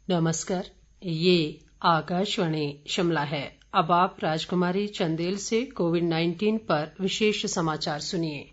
नमस्कार, ये आकाशवाणी शिमला है। अब आप राजकुमारी चंदेल से कोविड-19 पर विशेष समाचार सुनिए।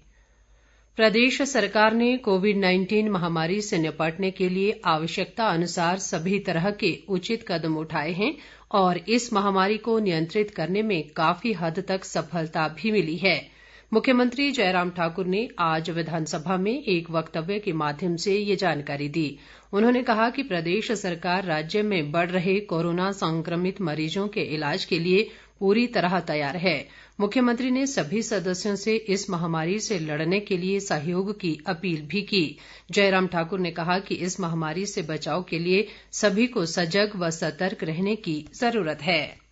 प्रदेश सरकार ने कोविड-19 महामारी से निपटने के लिए आवश्यकता अनुसार सभी तरह के उचित कदम उठाए हैं और इस महामारी को नियंत्रित करने में काफी हद तक सफलता भी मिली है। मुख्यमंत्री जयराम ठाकुर ने आज विधानसभा में एक वक्तव्य के माध्यम से ये जानकारी दी। उन्होंने कहा कि प्रदेश सरकार राज्य में बढ़ रहे कोरोना संक्रमित मरीजों के इलाज के लिए पूरी तरह तैयार है। मुख्यमंत्री ने सभी सदस्यों से इस महामारी से लड़ने के लिए सहयोग की अपील भी की। जयराम ठाकुर ने कहा कि इस महामारी से बचाव के लिए सभी को सजग व सतर्क रहने की जरूरत है।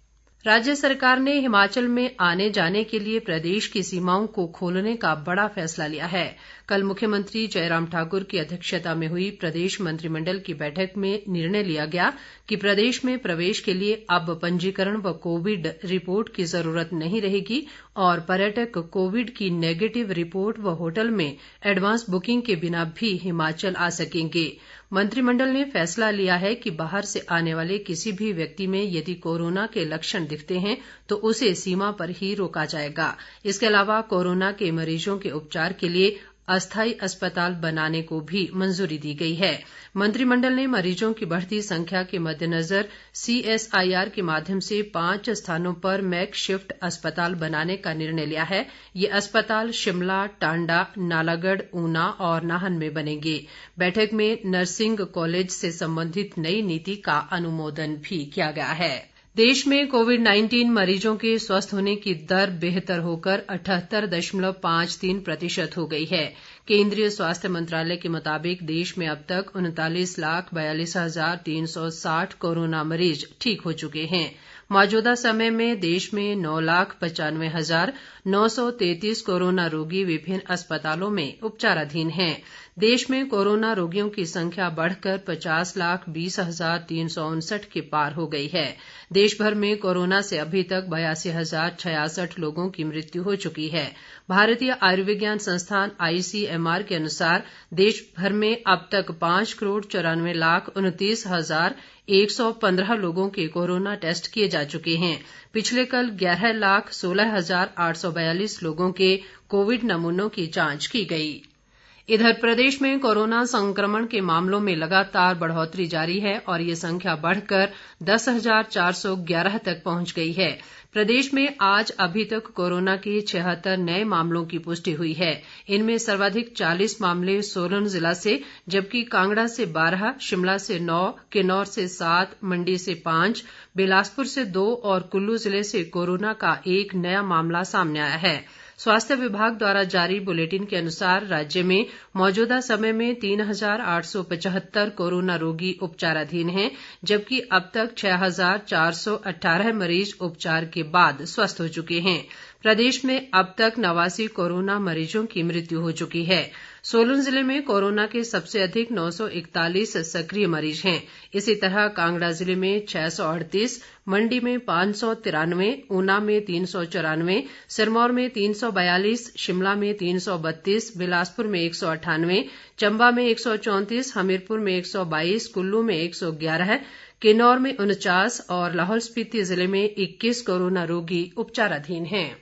राज्य सरकार ने हिमाचल में आने जाने के लिए प्रदेश की सीमाओं को खोलने का बड़ा फैसला लिया है। कल मुख्यमंत्री जयराम ठाकुर की अध्यक्षता में हुई प्रदेश मंत्रिमंडल की बैठक में निर्णय लिया गया कि प्रदेश में प्रवेश के लिए अब पंजीकरण व कोविड रिपोर्ट की जरूरत नहीं रहेगी और पर्यटक कोविड की नेगेटिव रिपोर्ट व होटल में एडवांस बुकिंग के बिना भी हिमाचल आ सकेंगे। मंत्रिमंडल ने फैसला लिया है कि बाहर से आने वाले किसी भी व्यक्ति में यदि कोरोना के लक्षण दिखते हैं तो उसे सीमा पर ही रोका जाएगा। इसके अलावा कोरोना के मरीजों के उपचार के लिए अस्थायी अस्पताल बनाने को भी मंजूरी दी गई है। मंत्रिमंडल ने मरीजों की बढ़ती संख्या के मद्देनजर CSIR के माध्यम से 5 स्थानों पर मैकशिफ्ट अस्पताल बनाने का निर्णय लिया है। ये अस्पताल शिमला, टांडा, नालागढ़, ऊना और नाहन में बनेंगे। बैठक में नर्सिंग कॉलेज से संबंधित नई नीति का अनुमोदन भी किया गया है। देश में कोविड-19 मरीजों के स्वस्थ होने की दर बेहतर होकर 78.53% हो गई है। केंद्रीय स्वास्थ्य मंत्रालय के मुताबिक देश में अब तक 39,42,360 कोरोना मरीज ठीक हो चुके हैं। मौजूदा समय में देश में 9,95,933 कोरोना रोगी विभिन्न अस्पतालों में उपचाराधीन हैं। देश में कोरोना रोगियों की संख्या बढ़कर 50,20,359 के पार हो गई है। देश भर में कोरोना से अभी तक 82,066 लोगों की मृत्यु हो चुकी है। भारतीय आयुर्विज्ञान संस्थान ICMR के अनुसार देश भर में अब तक 5,94,29,115 लोगों के कोरोना टेस्ट किए जा चुके हैं। पिछले कल 11,16,842 लोगों के कोविड नमूनों की जांच की गई। इधर प्रदेश में कोरोना संक्रमण के मामलों में लगातार बढ़ोतरी जारी है और ये संख्या बढ़कर 10,411 तक पहुंच गई है। प्रदेश में आज अभी तक कोरोना के 76 नए मामलों की पुष्टि हुई है। इनमें सर्वाधिक 40 मामले सोलन जिला से, जबकि कांगड़ा से 12, शिमला से 9, किन्नौर से 7, मंडी से 5, बिलासपुर से 2 और कुल्लू जिले से कोरोना का एक नया मामला सामने आया है। स्वास्थ्य विभाग द्वारा जारी बुलेटिन के अनुसार राज्य में मौजूदा समय में 3,875 कोरोना रोगी उपचाराधीन हैं, जबकि अब तक 6,418 मरीज उपचार के बाद स्वस्थ हो चुके हैं। प्रदेश में अब तक 89 कोरोना मरीजों की मृत्यु हो चुकी है। सोलन जिले में कोरोना के सबसे अधिक 941 सक्रिय मरीज हैं। इसी तरह कांगड़ा जिले में 638, मंडी में 593, ऊना में 394, सिरमौर में 342, शिमला में 332, बिलासपुर में 198, चंबा में 134, हमीरपुर में 122, कुल्लू में 111, किन्नौर में 49 और लाहौल स्पीति जिले में 21 कोरोना रोगी उपचाराधीन हैं।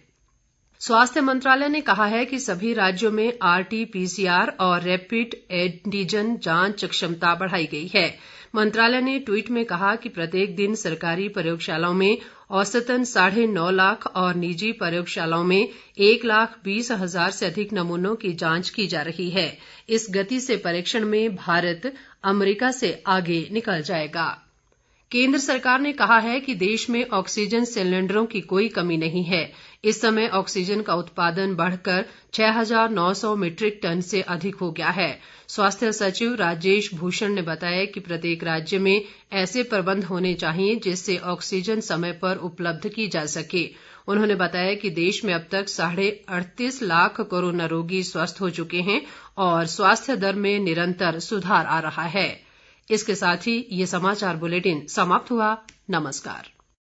स्वास्थ्य मंत्रालय ने कहा है कि सभी राज्यों में RT-PCR और रैपिड एंटीजन जांच क्षमता बढ़ाई गई है। मंत्रालय ने ट्वीट में कहा कि प्रत्येक दिन सरकारी प्रयोगशालाओं में औसतन 9.5 लाख और निजी प्रयोगशालाओं में 1,20,000 से अधिक नमूनों की जांच की जा रही है। इस गति से परीक्षण में भारत अमेरिका से आगे निकल जाएगा। केंद्र सरकार ने कहा है कि देश में ऑक्सीजन सिलेंडरों की कोई कमी नहीं है। इस समय ऑक्सीजन का उत्पादन बढ़कर 6,900 मीट्रिक टन से अधिक हो गया है। स्वास्थ्य सचिव राजेश भूषण ने बताया कि प्रत्येक राज्य में ऐसे प्रबंध होने चाहिए जिससे ऑक्सीजन समय पर उपलब्ध की जा सके। उन्होंने बताया कि देश में अब तक 38.5 लाख कोरोना रोगी स्वस्थ हो चुके हैं और स्वास्थ्य दर में निरंतर सुधार आ रहा है। इसके साथ ही ये समाचार बुलेटिन समाप्त हुआ। नमस्कार।